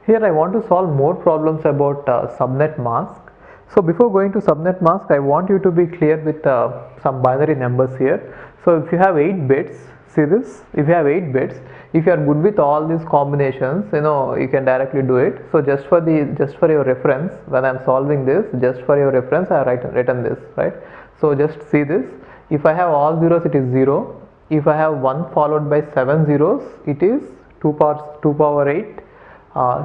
Here I want to solve more problems about subnet mask. So before going to subnet mask, I want you to be clear with some binary numbers here. So if you have 8 bits, see this, if you have 8 bits, if you are good with all these combinations, you can directly do it. So just for your reference, when I am solving this, just for your reference, I have written this, right? So just see this. If I have all zeros, it is 0. If I have 1 followed by 7 zeros, it is 2 power 8.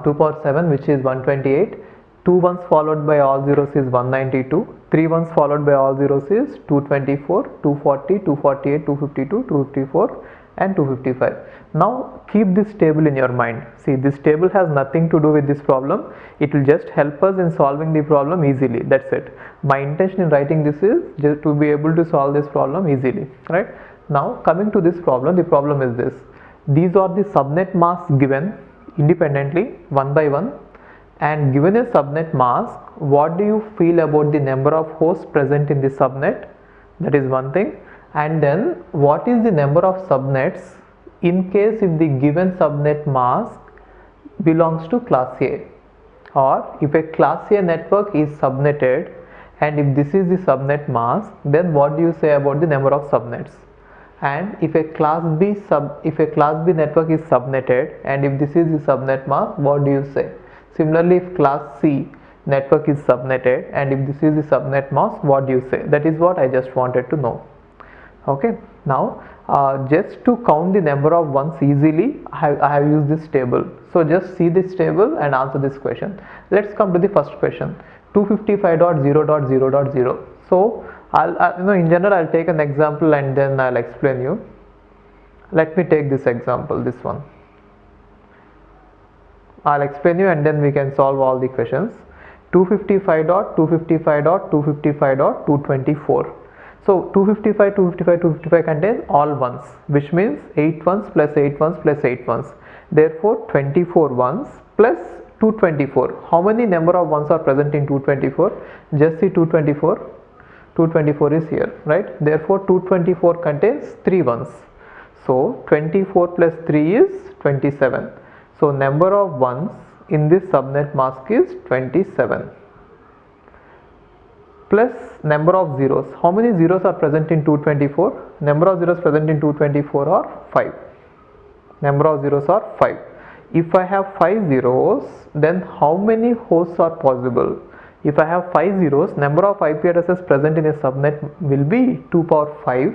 2 power 7, which is 128. 2 ones followed by all zeros is 192. 3 ones followed by all zeros is 224, 240, 248, 252, 254 and 255. Now keep this table in your mind. See, this table has nothing to do with this problem. It will just help us in solving the problem easily. That's it. My intention in writing this is just to be able to solve this problem easily, right? Now coming to this problem, the problem is this. These are the subnet masks given independently one by one, and given a subnet mask, what do you feel about the number of hosts present in the subnet? That is one thing. And then what is the number of subnets in case if the given subnet mask belongs to class A, or if a class A network is subnetted and if this is the subnet mask, then what do you say about the number of subnets? And if a class B network is subnetted and if this is the subnet mask, what do you say? Similarly, if class C network is subnetted and if this is the subnet mask, what do you say? That is what I just wanted to know. Okay, now just to count the number of ones easily, I have used this table. So just see this table and answer this question. Let's come to the first question. 255.0.0.0. So in general I'll take an example and then I'll explain you. Let me take this example, this one. I'll explain you and then we can solve all the questions. 255.255.255.224. So 255 contains all ones, which means 8 ones plus 8 ones plus 8 ones. Therefore 24 ones plus 224. How many number of ones are present in 224? Just see 224. 224 is here, right? Therefore 224 contains 3 ones. So 24 plus 3 is 27. So number of ones in this subnet mask is 27. Plus number of zeros. How many zeros are present in 224? Number of zeros present in 224 are 5. Number of zeros are 5. If I have 5 zeros, then how many hosts are possible? If I have 5 zeros, number of IP addresses present in a subnet will be 2 power 5,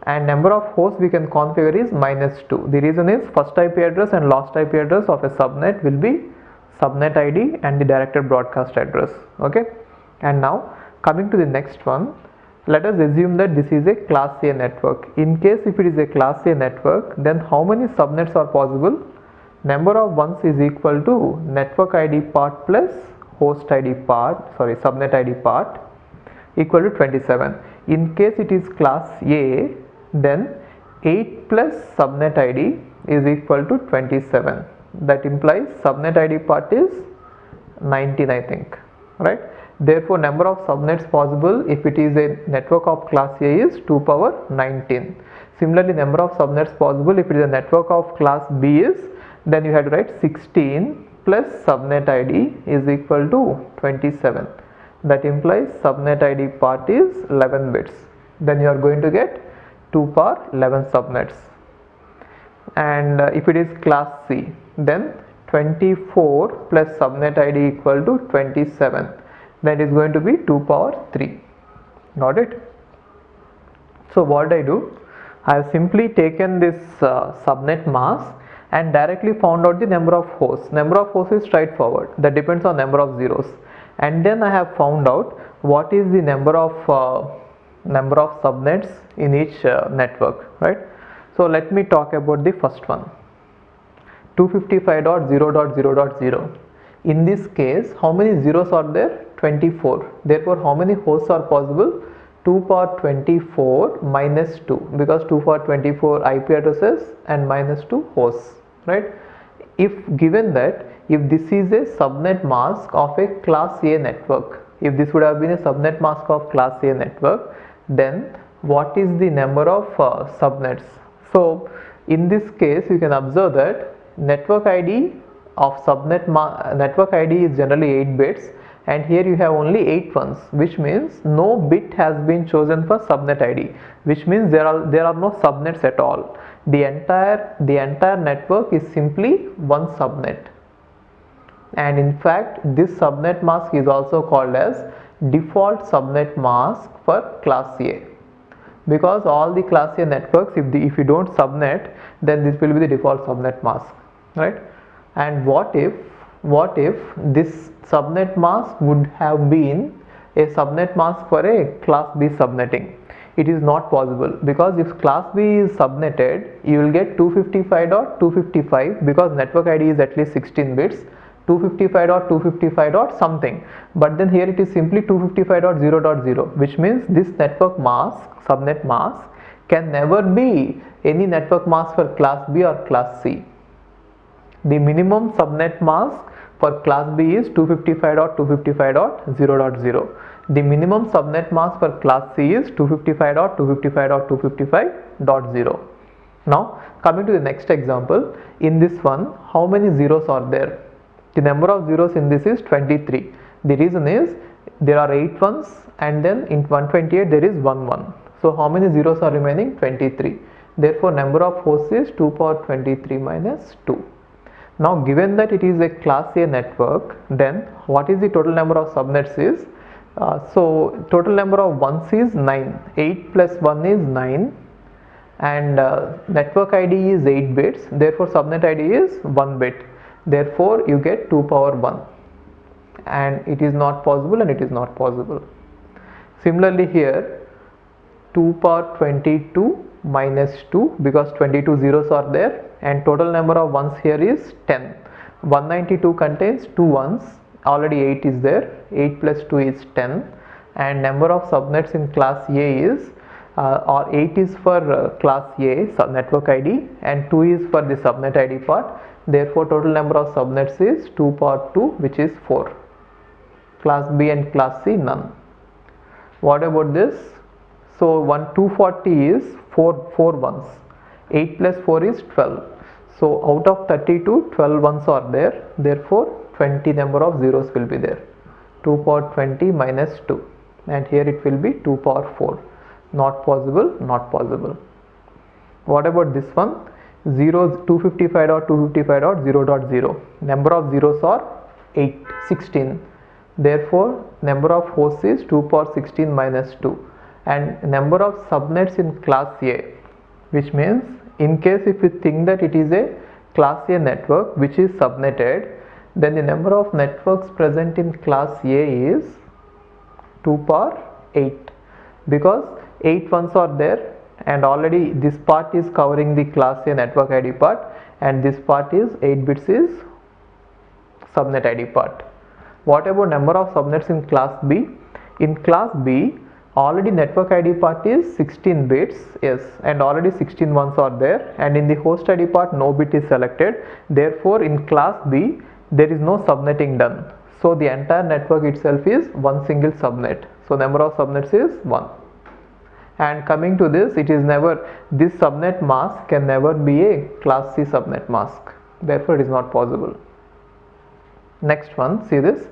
and number of hosts we can configure is -2. The reason is first IP address and last IP address of a subnet will be subnet ID and the directed broadcast address. Okay, and now coming to the next one, let us assume that this is a class A network. In case if it is a class A network, then how many subnets are possible? Number of ones is equal to network ID part plus host ID part, subnet ID part, equal to 27. In case it is class A, then 8 plus subnet ID is equal to 27. That implies subnet ID part is 19, I think, right? Therefore number of subnets possible if it is a network of class A is 2 power 19. Similarly, number of subnets possible if it is a network of class B is, then you have to write 16 plus subnet ID is equal to 27. That implies subnet ID part is 11 bits. Then you are going to get 2 power 11 subnets. And if it is class C, then 24 plus subnet ID equal to 27. That is going to be 2 power 3. Got it? So what I do? I have simply taken this subnet mask and directly found out the number of hosts. Number of hosts is straightforward. That depends on number of zeros. And then I have found out what is the number of subnets in each network, right? So let me talk about the first one. 255.0.0.0. In this case, how many zeros are there? 24. Therefore, how many hosts are possible? 2 power 24 minus 2, because 2 power 24 IP addresses and minus 2 hosts, right? If given that if this is a subnet mask of a class A network, if this would have been a subnet mask of class A network, then what is the number of subnets? So in this case you can observe that network ID of network ID is generally 8 bits, and here you have only 8 ones, which means no bit has been chosen for subnet ID, which means there are no subnets at all. The entire network is simply one subnet, and in fact this subnet mask is also called as default subnet mask for class A, because all the class A networks, if you don't subnet, then this will be the default subnet mask, right? And what if this subnet mask would have been a subnet mask for a class B subnetting? It is not possible, because if class B is subnetted, you will get 255.255, because network ID is at least 16 bits, 255.255. something, but then here it is simply 255.0.0, which means this network mask, subnet mask, can never be any network mask for class B or class C. The minimum subnet mask for class B is 255.255.0.0. The minimum subnet mask for class C is 255.255.255.0. Now coming to the next example, in this one, how many zeros are there? The number of zeros in this is 23. The reason is there are 8 ones, and then in 128 there is 1 1. So how many zeros are remaining? 23. Therefore number of hosts is 2 power 23 minus 2. Now given that it is a class A network, then what is the total number of subnets is? So total number of ones is 9. 8 plus 1 is 9, and network ID is 8 bits, therefore subnet ID is 1 bit. Therefore you get 2 power 1, and it is not possible, and it is not possible. Similarly here 2 power 22 minus 2, because 22 zeros are there, and total number of ones here is 10. 192 contains 2 ones, already 8 is there, 8 plus 2 is 10, and number of subnets in class A is or 8 is for class A network ID, and 2 is for the subnet ID part. Therefore total number of subnets is 2 power 2, which is 4. Class B and class C none. What about this? So 240 is 4 ones, 8 plus 4 is 12. So out of 32, 12 ones are there, therefore 20 number of zeros will be there. 2 power 20 minus 2, and here it will be 2 power 4. Not possible, not possible. What about this one? 255.255.0.0. Number of zeros are 16. Therefore number of hosts is 2 power 16 minus 2, and number of subnets in class A, which means in case if you think that it is a class A network which is subnetted, then the number of networks present in class A is 2 power 8, because 8 ones are there, and already this part is covering the class A network ID part, and this part is 8 bits is subnet ID part. What about number of subnets in class B? In class B, already network ID part is 16 bits, yes, and already 16 ones are there, and in the host ID part no bit is selected. Therefore in class B there is no subnetting done, so the entire network itself is one single subnet. So number of subnets is 1. And coming to this, this subnet mask can never be a class C subnet mask, therefore it is not possible. Next one, see this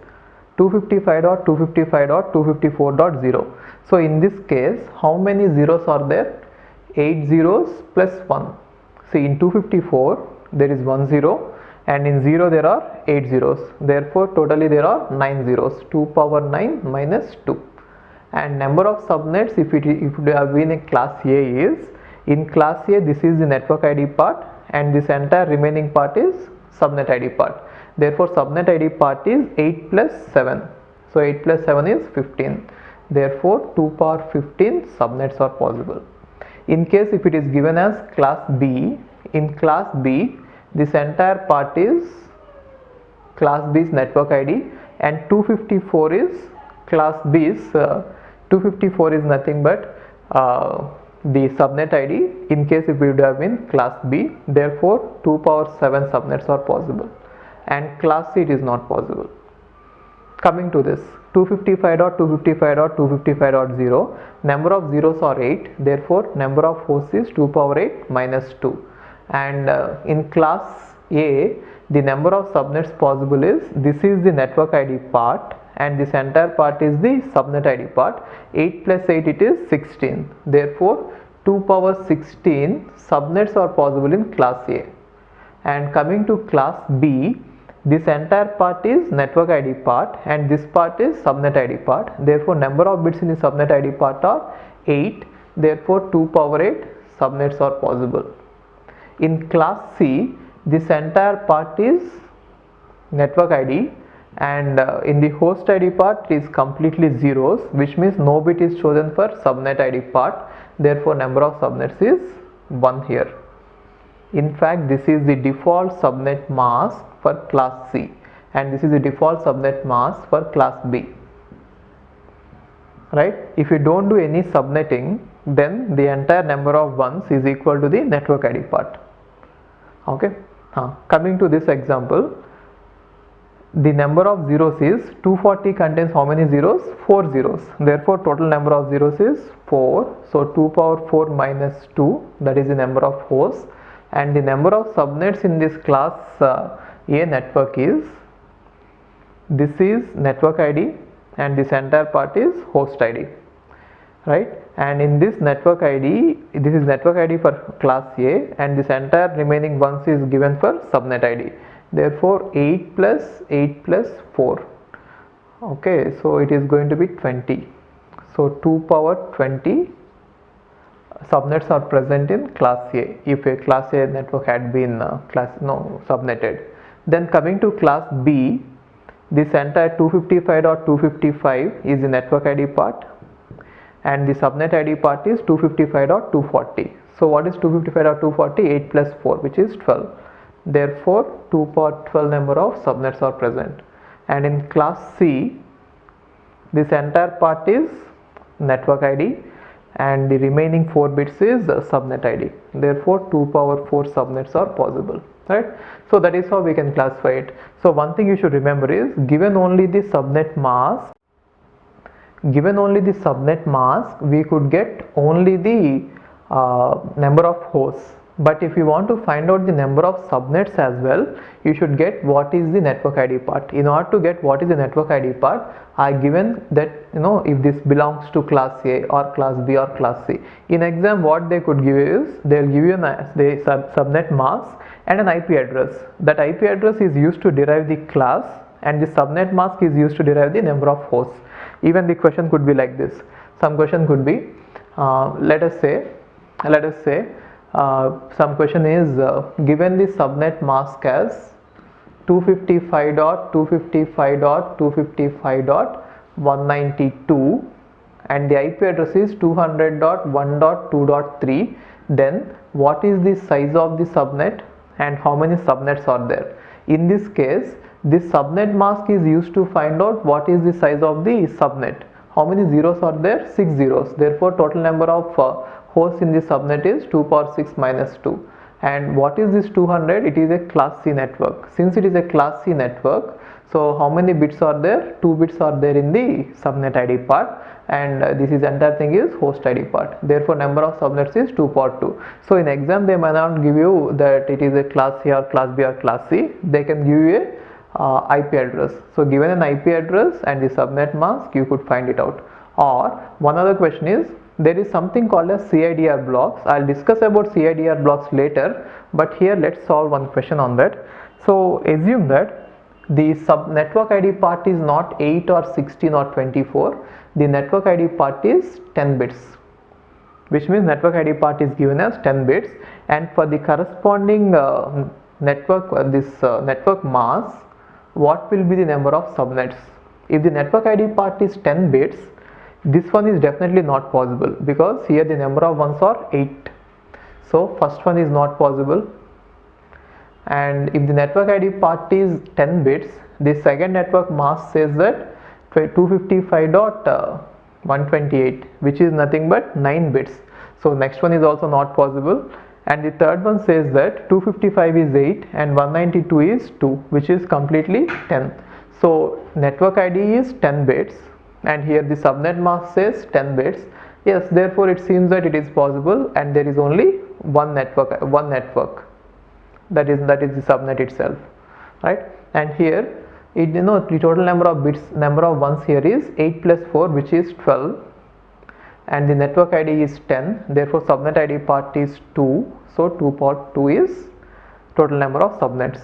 255.255.254.0. So in this case, how many zeros are there? 8 zeros plus 1. See, in 254 there is 1 0, and in 0 there are 8 zeros, therefore totally there are 9 zeros. 2 power 9 minus 2. And number of subnets, if it have been a class A, is in class A this is the network ID part, and this entire remaining part is subnet ID part. Therefore subnet ID part is 8 plus 7. So 8 plus 7 is 15. Therefore 2 power 15 subnets are possible. In case if it is given as class B, in class B this entire part is class B's network ID, and 254 is class B's 254 is nothing but the subnet ID in case if it would have been class B. Therefore 2 power 7 subnets are possible, and class C it is not possible. Coming to this 255.255.255.0, number of zeros are 8, therefore number of hosts is 2 power 8 minus 2, and in class A the number of subnets possible is, this is the network ID part and this entire part is the subnet ID part. 8 plus 8, it is 16. Therefore 2 power 16 subnets are possible in class A. And coming to class B, this entire part is network ID part and this part is subnet ID part. Therefore number of bits in the subnet ID part are 8. Therefore 2 power 8 subnets are possible. In class C, this entire part is network ID and in the host ID part is completely zeros, which means no bit is chosen for subnet ID part. Therefore number of subnets is 1 here. In fact, this is the default subnet mask for class C and this is the default subnet mask for class B. Right? If you don't do any subnetting, then the entire number of ones is equal to the network ID part. Okay. Coming to this example, the number of zeros is 240 contains how many zeros? 4 zeros. Therefore total number of zeros is 4. So 2 power 4 minus 2, that is the number of hosts, and the number of subnets in this class A network is, this is network ID and this entire part is host ID, right? And in this network ID, this is network ID for class A and this entire remaining ones is given for subnet ID. Therefore 8 plus 4, okay, so it is going to be 20. So 2 power 20 subnets are present in class A if a class A network had been subnetted. Then coming to class B, this entire 255.255 is the network ID part and the subnet ID part is 255.240. So what is 255.240? 8 plus 4, which is 12. Therefore 2 power 12 number of subnets are present. And in class C, this entire part is network ID and the remaining 4 bits is subnet ID. Therefore 2 power 4 subnets are possible, right? So that is how we can classify it. So one thing you should remember is, given only the subnet mask, we could get only the number of hosts. But if you want to find out the number of subnets as well, you should get what is the network ID part. In order to get what is the network ID part, I given that, if this belongs to class A or class B or class C. In exam, what they could give you is, they'll give you the subnet mask and an IP address. That IP address is used to derive the class and the subnet mask is used to derive the number of hosts. Even the question could be like this. Some question could be, let us say some question is given the subnet mask as 255.255.255.192 and the IP address is 200.1.2.3, then what is the size of the subnet and how many subnets are there? In this case, this subnet mask is used to find out what is the size of the subnet. How many zeros are there? 6 zeros. Therefore total number of hosts in this subnet is 2 power 6 minus 2. And what is this 200? It is a class C network. Since it is a class C network, so how many bits are there? 2 bits are there in the subnet ID part and this is entire thing is host ID part. Therefore number of subnets is 2 power 2. So in exam they might not give you that it is a class C or class B or class C. They can give you a IP address. So given an IP address and the subnet mask, you could find it out. Or one other question is, there is something called as CIDR blocks. I'll discuss about CIDR blocks later, but here let's solve one question on that. So assume that the network ID part is not 8 or 16 or 24. The network ID part is 10 bits, which means network ID part is given as 10 bits, and for the corresponding network mask, what will be the number of subnets? If the network ID part is 10 bits, this one is definitely not possible because here the number of ones are 8. So first one is not possible. And if the network ID part is 10 bits, the second network mask says that 255.128, which is nothing but 9 bits. So next one is also not possible. And the third one says that 255 is 8 and 192 is 2, which is completely 10. So network ID is 10 bits and here the subnet mask says 10 bits. Yes, therefore it seems that it is possible and there is only one network, that is the subnet itself. right? And here the total number of bits, number of ones here is 8 plus 4, which is 12, and the network ID is 10, therefore subnet ID part is 2, so 2 part 2 is total number of subnets.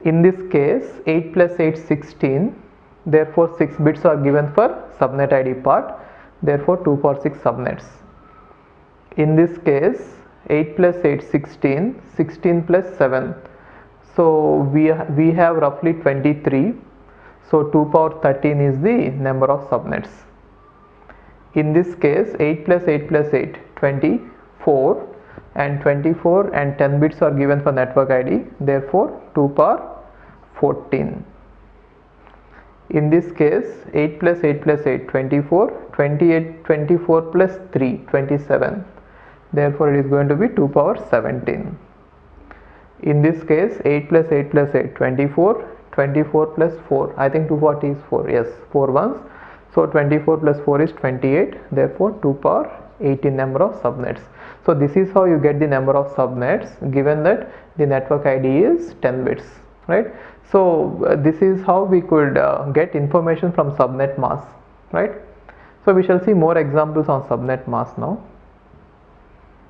In this case 8 plus 8 16, therefore 6 bits are given for subnet ID part, therefore 2 power 6 subnets. In this case 8 plus 8 16, 16 plus 7, so we have roughly 23, so 2 power 13 is the number of subnets. In this case 8 plus 8 plus 8 24, and 24 and 10 bits are given for network ID, therefore 2 power 14. In this case 8 plus 8 plus 8 24, 28 24 plus 3 27, therefore it is going to be 2 power 17. In this case 8 plus 8 plus 8 24, 24 plus 4, I think 240 is 4, yes, 4 ones, so 24 plus 4 is 28, therefore 2 power 18 number of subnets. So this is how you get the number of subnets given that the network ID is 10 bits, right? So this is how we could get information from subnet mask, right? So we shall see more examples on subnet mask now.